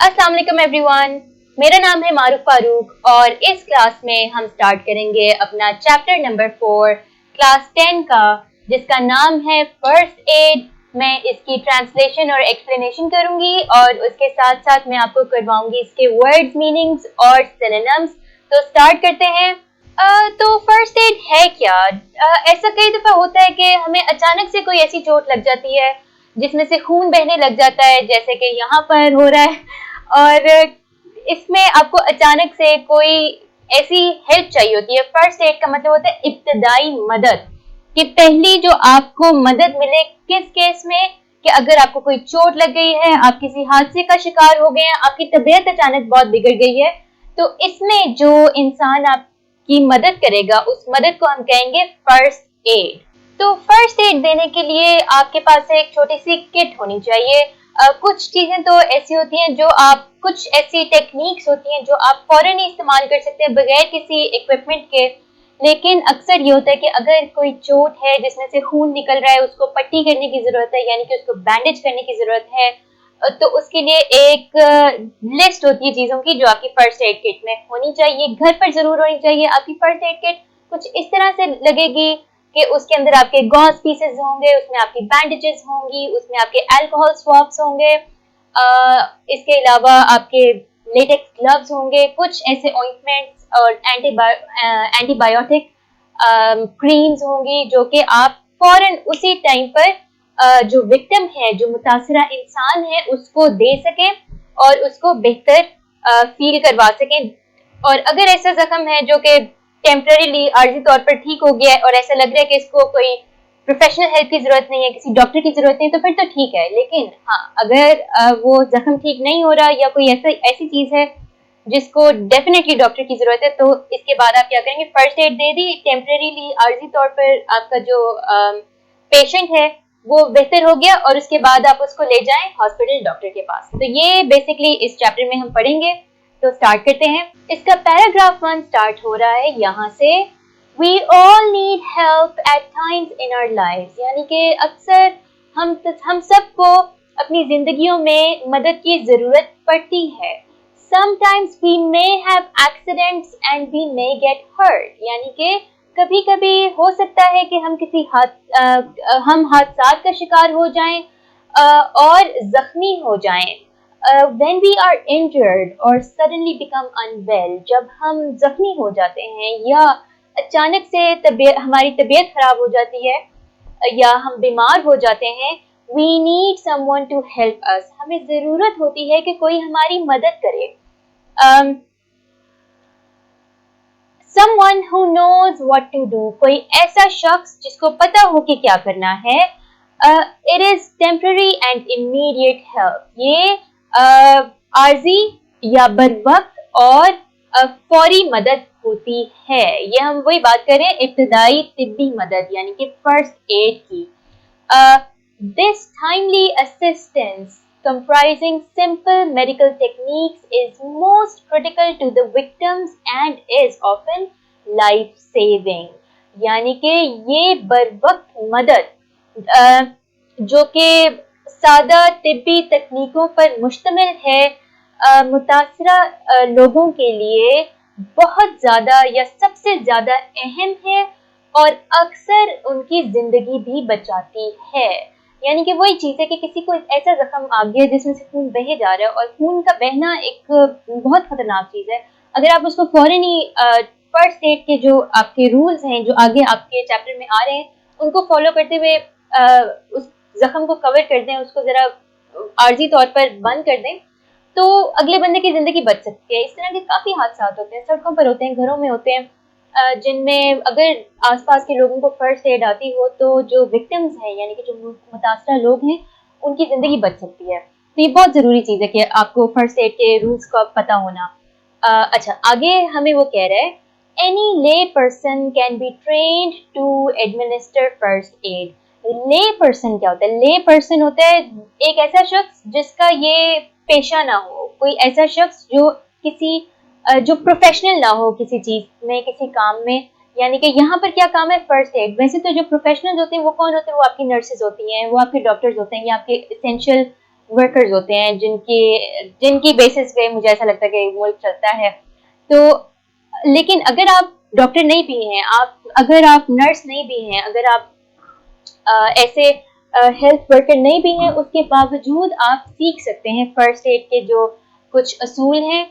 अस्सलाम वालेकुम एवरीवन, मेरा नाम है मारूफ फारूक और इस क्लास में हम स्टार्ट करेंगे अपना चैप्टर नंबर 4 क्लास 10 का, जिसका नाम है फर्स्ट एड। मैं इसकी ट्रांसलेशन और एक्सप्लेनेशन करूंगी और उसके साथ साथ मैं आपको करवाऊंगी इसके वर्ड्स, मीनिंग्स और सिनोनिम्स। तो स्टार्ट करते हैं। तो फर्स्ट एड है क्या? ऐसा कई दफ़ा होता है कि हमें अचानक से कोई ऐसी चोट लग जाती है जिसमें से खून बहने लग जाता है, जैसे कि यहाँ पर हो रहा है, और इसमें आपको अचानक से कोई ऐसी हेल्प चाहिए होती है। फर्स्ट एड का मतलब होता है इब्तदाई मदद, कि पहली जो आपको मदद मिले किस केस में, कि अगर आपको कोई चोट लग गई है, आप किसी हादसे का शिकार हो गए हैं, आपकी तबीयत अचानक बहुत बिगड़ गई है, तो इसमें जो इंसान आपकी मदद करेगा उस मदद को हम कहेंगे फर्स्ट एड। तो फर्स्ट एड देने के लिए आपके पास एक छोटी सी किट होनी चाहिए। कुछ चीजें तो ऐसी होती हैं जो आप, कुछ ऐसी टेक्निक्स होती हैं जो आप फौरन ही इस्तेमाल कर सकते हैं बगैर किसी इक्विपमेंट के। लेकिन अक्सर ये होता है कि अगर कोई चोट है जिसमें से खून निकल रहा है, उसको पट्टी करने की जरूरत है, यानी कि उसको बैंडेज करने की जरूरत है, तो उसके लिए एक लिस्ट होती है चीजों की जो आपकी फर्स्ट एड किट में होनी चाहिए। घर पर जरूर होनी चाहिए। आपकी फर्स्ट एड किट कुछ इस तरह से लगेगी कि उसके अंदर आपके गॉज पीसेस होंगे, उसमें आपकी बैंडेजेस होंगी, उसमें आपके अल्कोहल स्वैब्स होंगे, इसके अलावा आपके लेटेक्स ग्लव्स होंगे, कुछ ऐसे ऑइंटमेंट्स और एंटीबायोटिक क्रीम्स होंगी जो कि आप फौरन उसी टाइम पर जो विक्टिम है, जो मुतासरा इंसान है, उसको दे सकें और उसको बेहतर फील करवा सकें। और अगर ऐसा जख्म है जो कि टेम्परेरीली आर्जी तौर पर ठीक हो गया है और ऐसा लग रहा है कि इसको कोई प्रोफेशनल हेल्प की जरूरत नहीं है, किसी डॉक्टर की जरूरत नहीं, तो फिर तो ठीक है। लेकिन हाँ, अगर वो जख्म ठीक नहीं हो रहा या कोई ऐसी चीज है जिसको डेफिनेटली डॉक्टर की जरूरत है, तो इसके बाद आप क्या करेंगे, फर्स्ट एड दे दी, टेम्परेरीली आर्जी तौर पर आपका जो पेशेंट है वो बेहतर हो गया, और उसके बाद आप उसको ले जाएं हॉस्पिटल डॉक्टर के पास। तो ये बेसिकली इस चैप्टर में हम पढ़ेंगे। तो स्टार्ट करते हैं। इसका पैराग्राफ 1 स्टार्ट हो रहा है यहाँ से, We all need help at times in our lives, यानी कि अक्सर हम सबको अपनी जिंदगियों में मदद की जरूरत पड़ती है। Sometimes we may have accidents and we may get hurt, यानी कि कभी कभी हो सकता है कि हम हादसात का शिकार हो जाएं और जख्मी हो जाएं। When we are injured or suddenly become unwell, जब हम जख्मी हो जाते हैं या अचानक से हमारी तबीयत खराब हो जाती है या हम बीमार हो जाते हैं, we need someone to help us, हमें जरूरत होती है कि कोई हमारी मदद करे। Someone who knows what to do, कोई ऐसा शख्स जिसको पता हो कि क्या करना है। It is temporary and immediate help, ये आर्जी या बरवक्त और फौरी मदद होती है। ये हम वही बात करें इब्तदाई तिब्बी मदद, यानी कि फर्स्ट एड की। This timely assistance comprising simple medical techniques is most critical to the victims and is often life saving, यानी कि ये बरवक्त मदद जो कि सादा तिब्बी तकनीकों पर मुश्तमिल है, मुतासरा लोगों के लिए बहुत ज़्यादा या सबसे ज़्यादा अहम है और अक्सर उनकी ज़िंदगी भी बचाती है। यानी कि वही चीज़ है कि किसी को ऐसा जख्म आ गया जिसमें से खून बहे जा रहा है, और खून का बहना एक बहुत खतरनाक चीज़ है। अगर आप उसको फौरन ही फर्स्ट एड के जो आपके रूल्स हैं, जो आगे आपके चैप्टर में आ रहे हैं, उनको फॉलो करते हुए उस जख्म को कवर कर दें, उसको ज़रा आर्जी तौर पर बंद कर दें, तो अगले बंदे की ज़िंदगी बच सकती है। इस तरह के काफ़ी हादसा होते हैं, सड़कों पर होते हैं, घरों में होते हैं, जिनमें अगर आसपास के लोगों को फर्स्ट एड आती हो तो जो विक्टिम्स हैं, यानी कि जो मुतासरा लोग हैं, उनकी ज़िंदगी बच सकती है। तो ये बहुत ज़रूरी चीज़ है कि आपको फर्स्ट एड के रूल्स का पता होना। अच्छा, आगे हमें वो कह रहा है, any lay person can be trained to administer first aid. Lay person क्या होता है? ले पर्सन होता है एक ऐसा शख्स जिसका ये पेशा ना हो, कोई ऐसा शख्स जो प्रोफेशनल ना हो किसी चीज में, किसी काम में। यानी कि यहाँ पर क्या काम है? First aid. वैसे तो जो प्रोफेशनल्स होते हैं वो कौन होते हैं? वो आपकी नर्सेज होती हैं, वो आपके डॉक्टर्स होते हैं, या आपके एसेंशियल वर्कर्स होते हैं जिनकी बेसिस पे मुझे ऐसा लगता है कि मुल्क चलता है। तो लेकिन अगर आप डॉक्टर नहीं भी हैं, अगर आप नर्स नहीं भी हैं, अगर आप ऐसे हेल्थ वर्कर नहीं भी हैं, उसके बावजूद आप सीख सकते हैं फर्स्ट एड के जो कुछ असूल हैं।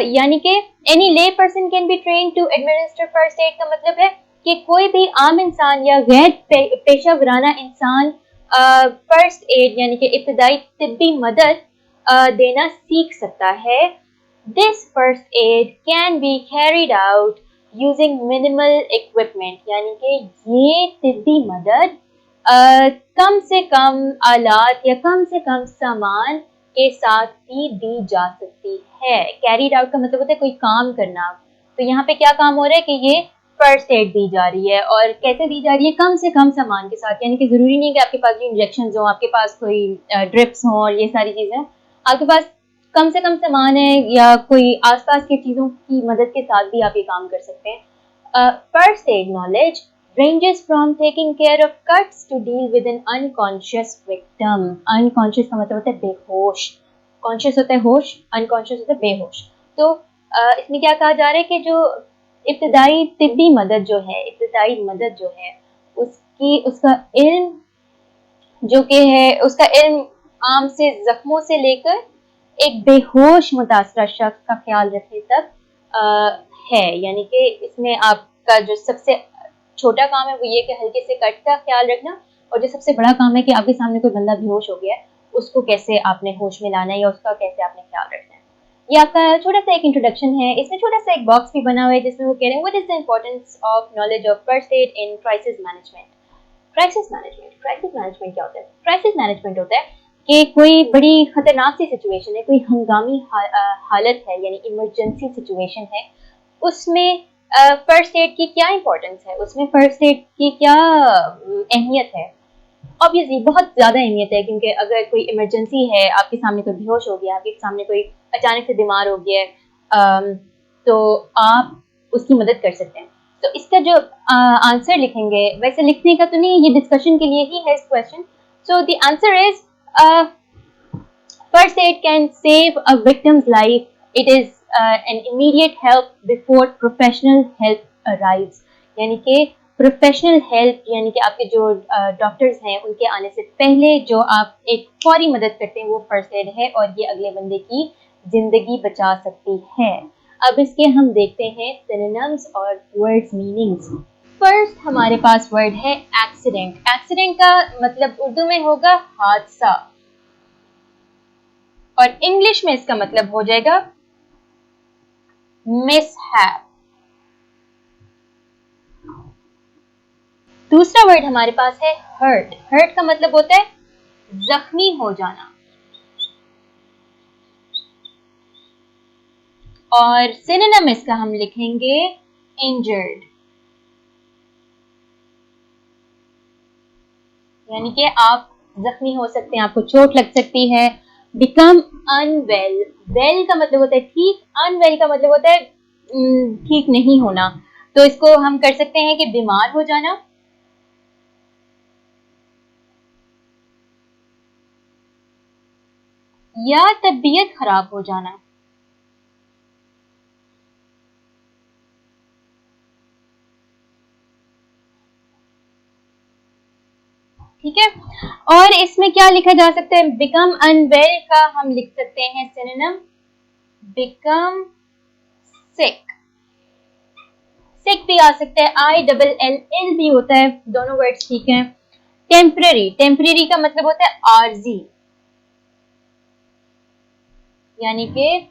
यानी कि any lay person can be train to administer first aid का मतलब है कि कोई भी आम इंसान या गैर पेशा वराना इंसान फर्स्ट एड यानी कि इब्तदाई तिब्बी मदद देना सीख सकता है। This first aid can be carried out using minimal equipment, यानी कि ये तिब्बी मदद कम से कम आलात या कम से कम सामान के साथ भी दी जा सकती है। कैरीड आउट का मतलब होता है कोई काम करना। तो यहाँ पे क्या काम हो रहा है कि ये फर्स्ट एड दी जा रही है, और कैसे दी जा रही है? कम से कम सामान के साथ, यानी कि जरूरी नहीं कि आपके पास भी इंजेक्शन हो, आपके पास कोई ड्रिप्स हो और ये सारी चीजें, आपके पास कम से कम सामान है या कोई आसपास की चीजों की मदद के साथ भी आप ये काम कर सकते हैं। First aid knowledge ranges from taking care of cuts to deal with an unconscious victim। unconscious का मतलब होता है बेहोश, conscious होता है होश, unconscious होता है बेहोश। तो इसमें क्या कहा जा रहा है कि जो इब्तदाई तिब्बी मदद जो है, इब्तदाई मदद जो है उसका इल्म जो कि है, उसका इल्म आम से जख्मों से लेकर एक बेहोश मुतासरा शख्स का ख्याल रखने तक है। यानी कि इसमें आपका जो सबसे छोटा काम है वो ये कि हल्के से कट का ख्याल रखना, और जो सबसे बड़ा काम है कि आपके सामने कोई बंदा बेहोश हो गया है, उसको कैसे आपने होश में लाना है या उसका कैसे आपने ख्याल रखना है। ये आपका छोटा सा एक इंट्रोडक्शन है। इसमें छोटा सा एक बॉक्स भी बना हुआ है जिसमें वो कह रहे हैं what is the importance of knowledge of first aid in crisis management. Crisis management क्या होता है? क्राइसिस मैनेजमेंट होता है कि कोई बड़ी खतरनाक सी सिचुएशन है, कोई हंगामी हालत है, यानी इमरजेंसी सिचुएशन है, उसमें फर्स्ट एड की क्या इंपॉर्टेंस है, उसमें फर्स्ट एड की क्या अहमियत है। ऑब्वियसली बहुत ज़्यादा अहमियत है, क्योंकि अगर कोई इमरजेंसी है, आपके सामने कोई बेहोश हो गया, आपके सामने कोई अचानक से बीमार हो गया है, तो आप उसकी मदद कर सकते हैं। तो इसका जो आंसर लिखेंगे, वैसे लिखने का तो नहीं, ये डिस्कशन के लिए ही है इस question. So the answer is first aid can save a victim's life. It is an immediate help before professional help arrives। यानी कि प्रोफेशनल हेल्प, यानी कि आपके जो डॉक्टर्स हैं उनके आने से पहले जो आप एक फौरी मदद करते हैं वो फर्स्ट एड है, और ये अगले बंदे की जिंदगी बचा सकती है। अब इसके हम देखते हैं सिनोनिम्स और वर्ड्स मीनिंग्स। फर्स्ट हमारे पास वर्ड है एक्सीडेंट। एक्सीडेंट का मतलब उर्दू में होगा हादसा, और इंग्लिश में इसका मतलब हो जाएगा मिसहैप। दूसरा वर्ड हमारे पास है हर्ट। हर्ट का मतलब होता है जख्मी हो जाना, और सिनोनिम इसका हम लिखेंगे इंजर्ड, यानी कि आप जख्मी हो सकते हैं, आपको चोट लग सकती है। बिकम अनवेल, वेल का मतलब होता है ठीक, अनवेल का मतलब होता है ठीक नहीं होना। तो इसको हम कर सकते हैं कि बीमार हो जाना, या तबीयत खराब हो जाना। ठीक है, और इसमें क्या लिखा जा सकता है? बिकम अनवेल का हम लिख सकते हैं सिनोनिम बिकम सिक। सिक भी आ सकता है, ILL भी होता है, दोनों वर्ड्स ठीक हैं। टेम्पररी, टेम्पररी का मतलब होता है आर्जी, यानी कि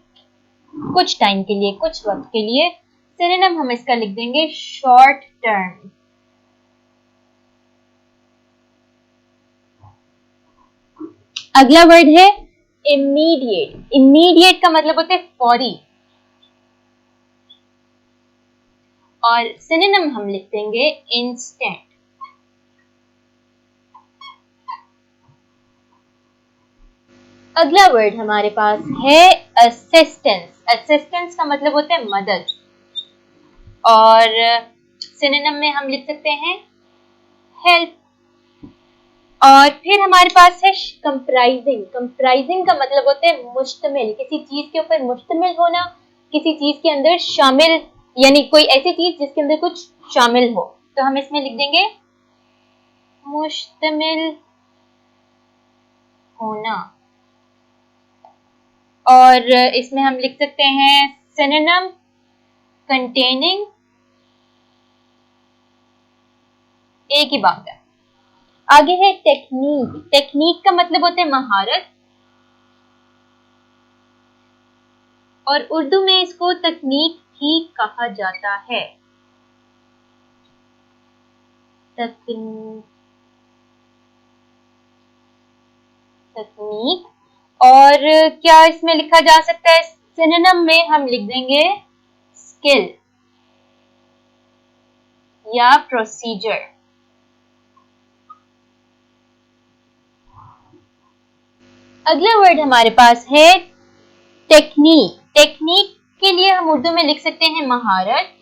कुछ टाइम के लिए, कुछ वक्त के लिए। सिनोनिम हम इसका लिख देंगे शॉर्ट टर्म। अगला वर्ड है इमीडिएट। इमीडिएट का मतलब होता है फौरी, और सिनोनिम हम लिख देंगे इंस्टेंट। अगला वर्ड हमारे पास है असिस्टेंस। असिस्टेंस का मतलब होता है मदद, और सिनोनिम में हम लिख सकते हैं हेल्प। और फिर हमारे पास है कंप्राइजिंग। कंप्राइजिंग का मतलब होता है मुश्तमिल, किसी चीज के ऊपर मुश्तमिल होना, किसी चीज के अंदर शामिल, यानी कोई ऐसी चीज जिसके अंदर कुछ शामिल हो। तो हम इसमें लिख देंगे मुश्तमिल होना। और इसमें हम लिख सकते हैं सिनोनिम कंटेनिंग, एक ही बात है। आगे है टेक्निक। टेक्निक का मतलब होता है महारत, और उर्दू में इसको तकनीक भी कहा जाता है। तकनीक। और क्या इसमें लिखा जा सकता है? सिनोनिम में हम लिख देंगे स्किल या प्रोसीजर। अगला वर्ड हमारे पास है टेक्निक। टेक्निक के लिए हम उर्दू में लिख सकते हैं महारत,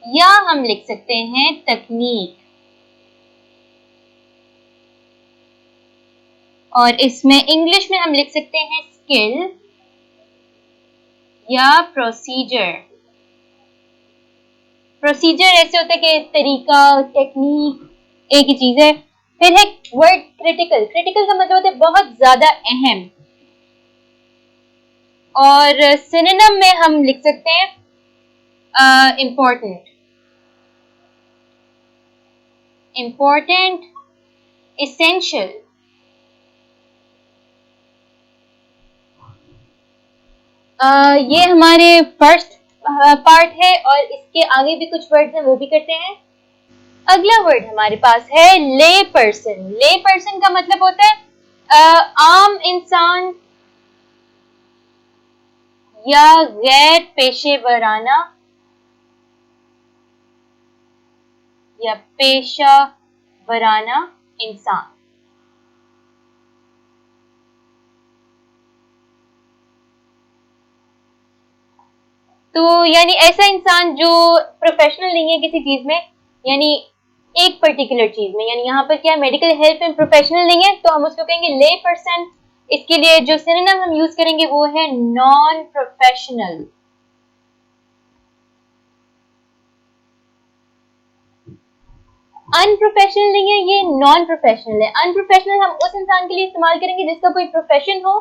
या हम लिख सकते हैं तकनीक। और इसमें इंग्लिश में हम लिख सकते हैं स्किल या प्रोसीजर। प्रोसीजर ऐसे होता है कि तरीका, टेक्निक एक ही चीज है। फिर है वर्ड क्रिटिकल। क्रिटिकल का मतलब होता है बहुत ज्यादा अहम। और सिनोनिम में हम लिख सकते हैं इम्पोर्टेंट। Important, essential. ये हमारे फर्स्ट पार्ट है, और इसके आगे भी कुछ वर्ड्स हैं, वो भी करते हैं। अगला वर्ड हमारे पास है ले पर्सन। ले पर्सन का मतलब होता है आम इंसान या गैर पेशेवराना या पेशा वराना इंसान। तो यानी ऐसा इंसान जो प्रोफेशनल नहीं है किसी चीज में, यानी एक पर्टिकुलर चीज में, यानी यहाँ पर क्या मेडिकल हेल्थ में प्रोफेशनल नहीं है, तो हम उसको कहेंगे ले पर्सन। इसके लिए जो सिनोनिम हम यूज करेंगे वो है नॉन प्रोफेशनल। अनप्रोफेशनल नहीं है, ये नॉन प्रोफेशनल है। अनप्रोफेशनल हम उस इंसान के लिए इस्तेमाल करेंगे जिसका कोई प्रोफेशन हो,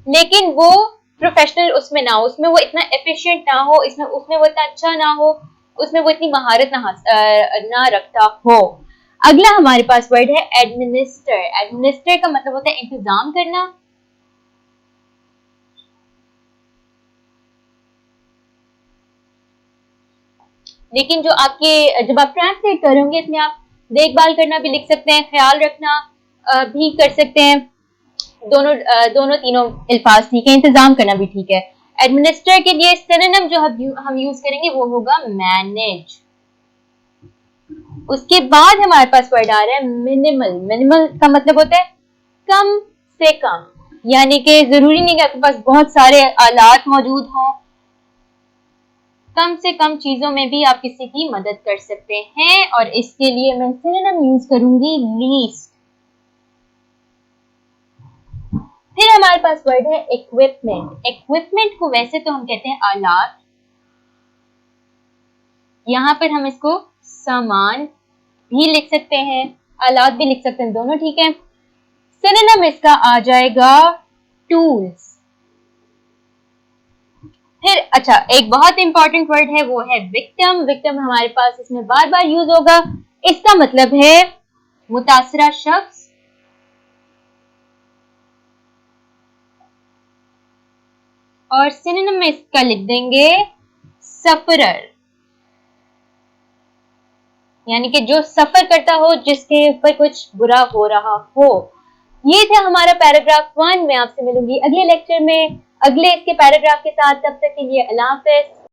लेकिन वो प्रोफेशनल उसमें ना हो, उसमें वो इतना एफिशिएंट ना हो, उसमें वो इतना अच्छा ना हो, उसमें वो इतनी महारत ना रखता हो। अगला हमारे पास वर्ड है एडमिनिस्टर। एडमिनिस्टर का मतलब होता है इंतजाम करना। लेकिन जो आपके जब आप ट्रांसलेट करोगे इसमें आप देखभाल करना भी लिख सकते हैं, ख्याल रखना भी कर सकते हैं। दोनों तीनों अल्फाज ठीक है, इंतजाम करना भी ठीक है। एडमिनिस्टर के लिए सिनोनिम जो हम यूज करेंगे वो होगा मैनेज। उसके बाद हमारे पास वर्ड आ रहा है मिनिमल। मिनिमल का मतलब होता है कम से कम, यानी कि जरूरी नहीं कि आपके पास बहुत सारे आलात मौजूद हों, कम से कम चीजों में भी आप किसी की मदद कर सकते हैं। और इसके लिए मैं सिनोनिम यूज करूंगी लीस्ट। फिर हमारे पास वर्ड है इक्विपमेंट। इक्विपमेंट को वैसे तो हम कहते हैं आलात, यहां पर हम इसको सामान भी लिख सकते हैं, आलात भी लिख सकते हैं, दोनों ठीक है। सिनोनिम इसका आ जाएगा टूल्स। फिर अच्छा, एक बहुत इंपॉर्टेंट वर्ड है वो है विक्टिम। विक्टिम हमारे पास इसमें बार बार यूज होगा। इसका मतलब है मुतासरा शख्स। और सिनोनिम में इसका लिख देंगे सफरर, यानी कि जो सफर करता हो, जिसके ऊपर कुछ बुरा हो रहा हो। ये था हमारा पैराग्राफ 1। मैं आपसे मिलूंगी अगले लेक्चर में अगले इसके पैराग्राफ के साथ। तब तक के लिए अल्लाह हाफ़िज़।